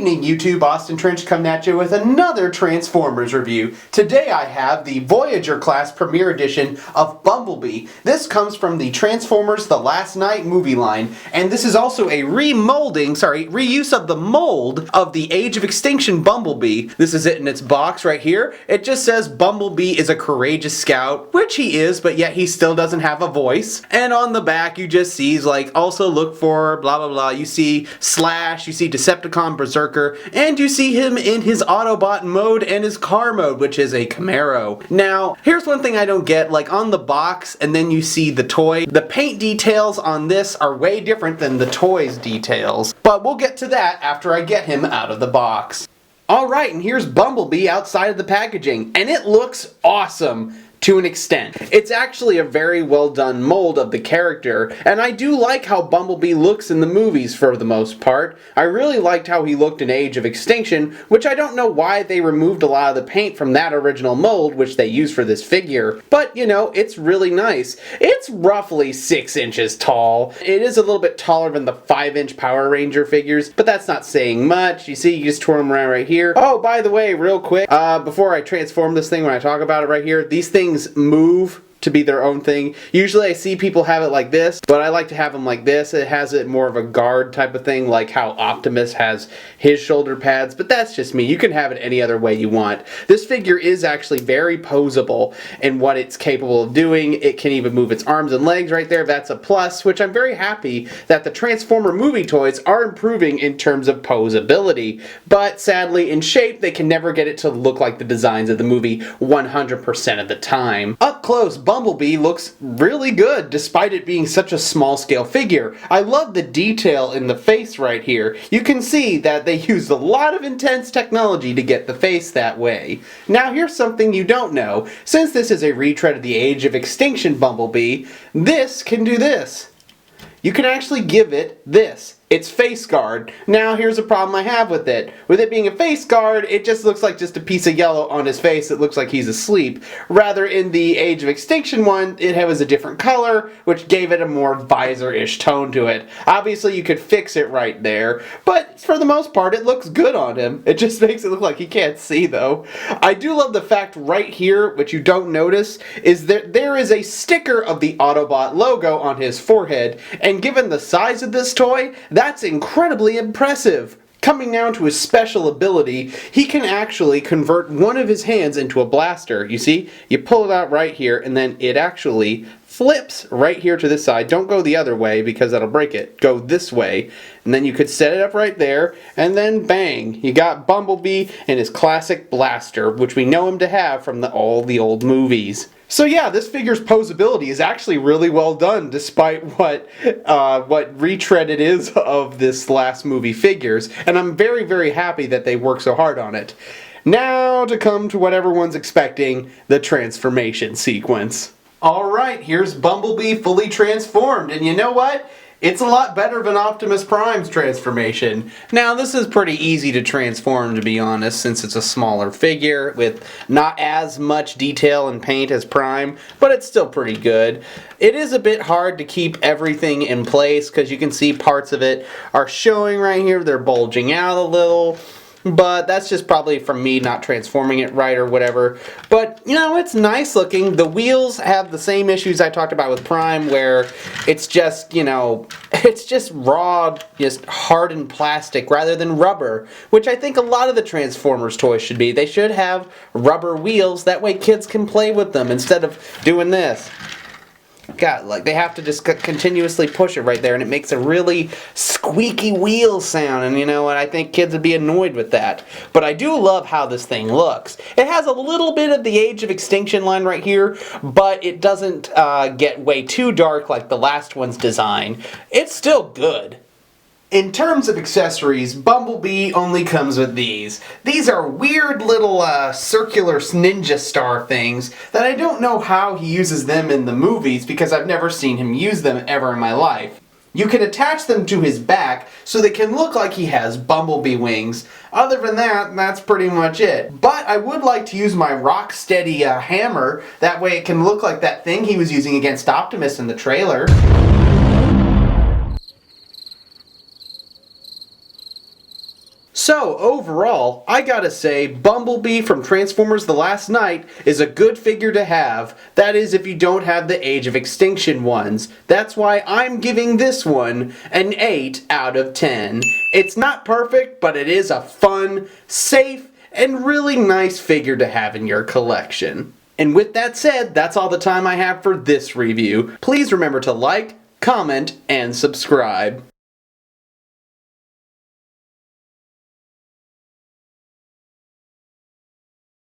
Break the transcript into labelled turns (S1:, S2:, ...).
S1: evening, YouTube. Austin Trench coming at you with another Transformers review. Today I have the Voyager class Premiere Edition of Bumblebee. This comes from the Transformers The Last Night movie line, and this is also a reuse of the mold of the Age of Extinction Bumblebee. This is it in its box right here. It just says Bumblebee is a courageous scout, which he is, but yet he still doesn't have a voice. And on the back you just see like also look for blah blah blah. You see Slash, you see Decepticon Berserker, and you see him in his Autobot mode and his car mode, which is a Camaro. Now, here's one thing I don't get, like on the box and then you see the toy, the paint details on this are way different than the toy's details. But we'll get to that after I get him out of the box. Alright, and here's Bumblebee outside of the packaging, and it looks awesome. To an extent. It's actually a very well done mold of the character, and I do like how Bumblebee looks in the movies for the most part. I really liked how he looked in Age of Extinction, which I don't know why they removed a lot of the paint from that original mold, which they used for this figure. But, you know, it's really nice. It's roughly 6 inches tall. It is a little bit taller than the 5-inch Power Ranger figures, but that's not saying much. You see, you just twirl them around right here. Oh, by the way, real quick, before I transform this thing, when I talk about it right here, these things move to be their own thing. Usually I see people have it like this, but I like to have them like this. It has it more of a guard type of thing, like how Optimus has his shoulder pads, but that's just me. You can have it any other way you want. This figure is actually very posable in what it's capable of doing. It can even move its arms and legs right there. That's a plus, which I'm very happy that the Transformer movie toys are improving in terms of posability, but sadly in shape they can never get it to look like the designs of the movie 100% of the time. Up close, Bumblebee looks really good despite it being such a small scale figure. I love the detail in the face right here. You can see that they used a lot of intense technology to get the face that way. Now here's something you don't know. Since this is a retread of the Age of Extinction Bumblebee, this can do this. You can actually give it this. It's face guard. Now here's a problem I have with it. With it being a face guard, it just looks like just a piece of yellow on his face. It looks like he's asleep. Rather in the Age of Extinction one, it was a different color, which gave it a more visor-ish tone to it. Obviously you could fix it right there, but for the most part it looks good on him. It just makes it look like he can't see though. I do love the fact right here, which you don't notice, is that there is a sticker of the Autobot logo on his forehead, and given the size of this toy, that's incredibly impressive. Coming down to his special ability, he can actually convert one of his hands into a blaster. You see? You pull it out right here, and then it actually flips right here to this side. Don't go the other way because that'll break it. Go this way. And then you could set it up right there, and then bang! You got Bumblebee and his classic blaster, which we know him to have from all the old movies. So yeah, this figure's posability is actually really well done, despite what retread it is of this last movie figures, and I'm very, very happy that they worked so hard on it. Now to come to what everyone's expecting, the transformation sequence. Alright, here's Bumblebee fully transformed, and you know what? It's a lot better than Optimus Prime's transformation. Now this is pretty easy to transform, to be honest, since it's a smaller figure with not as much detail and paint as Prime, but it's still pretty good. It is a bit hard to keep everything in place because you can see parts of it are showing right here. They're bulging out a little. But that's just probably from me not transforming it right or whatever. But, you know, it's nice looking. The wheels have the same issues I talked about with Prime, where it's just, you know, it's just raw, just hardened plastic rather than rubber, which I think a lot of the Transformers toys should be. They should have rubber wheels, that way kids can play with them instead of doing this. God, like they have to just continuously push it right there, and it makes a really squeaky wheel sound, and you know what, I think kids would be annoyed with that. But I do love how this thing looks. It has a little bit of the Age of Extinction line right here, but it doesn't get way too dark like the last one's design. It's still good. In terms of accessories, Bumblebee only comes with these. These are weird little circular ninja star things that I don't know how he uses them in the movies because I've never seen him use them ever in my life. You can attach them to his back so they can look like he has Bumblebee wings. Other than that, that's pretty much it. But I would like to use my rock-steady hammer. That way it can look like that thing he was using against Optimus in the trailer. So, overall, I gotta say, Bumblebee from Transformers The Last Knight is a good figure to have. That is, if you don't have the Age of Extinction ones. That's why I'm giving this one an 8 out of 10. It's not perfect, but it is a fun, safe, and really nice figure to have in your collection. And with that said, that's all the time I have for this review. Please remember to like, comment, and subscribe.